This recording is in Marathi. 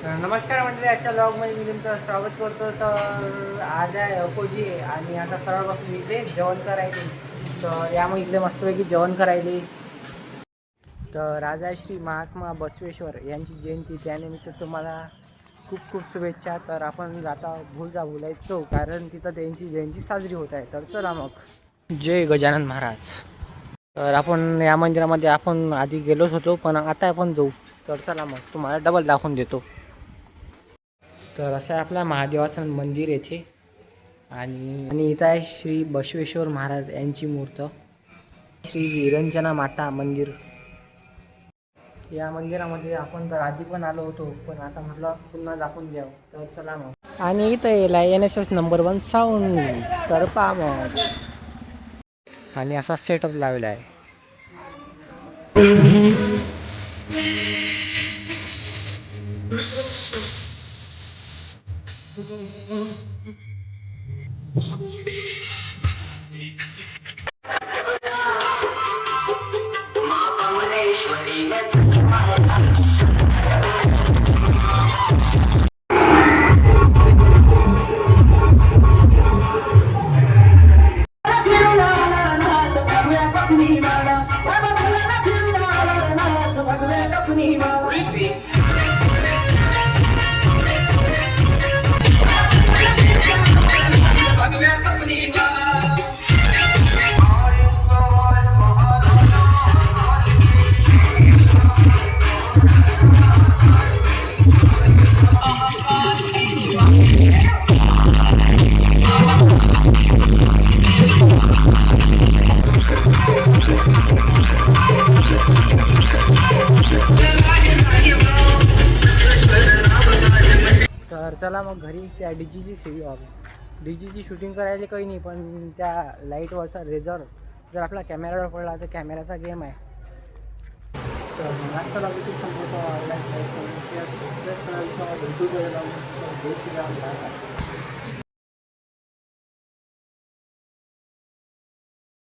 नमस्कार मंडळी, आजच्या ब्लॉगमध्ये मी तुमचं स्वागत करतो. तर आज आहे अपोजी आणि आता सरळपासून इकडे जेवण करायचे. तर यामुळे इकडे मस्तपैकी जेवण करायले. तर राजा श्री महात्मा बसवेश्वर यांची जयंती, त्यानिमित्त तुम्हाला खूप खूप शुभेच्छा. तर आपण जाता भूलजा बोलायचो, कारण तिथं त्यांची जयंती साजरी होत आहे. तर चला मग, जय गजानन महाराज. तर आपण या मंदिरामध्ये आपण आधी गेलोच होतो, पण आता आपण जाऊ. तर चला मग, तुम्हाला डबल दाखवून देतो. तर असं आहे आपल्या महादेवाचं मंदिर येथे. आणि इथं आहे श्री बसवेश्वर महाराज यांची मूर्त. श्री विरंजना माता मंदिर. या मंदिरामध्ये आपण तर आधी पण आलो होतो, पण आता म्हटलं पुन्हा दाखवून द्यावं. तर चला मग. आणि इथं येला NSS नंबर 1 साऊंड. तर पहा मग. आणि असा सेटअप लावला आहे. तर चला मग घरी. त्या डीजीची शूटिंग करायला काही नाही, पण त्या लाईटवरचा रेझर जर आपला कॅमेरावर पडला तर कॅमेराचा गेम आहे. तर आजचा व्हिडिओ संपवतो.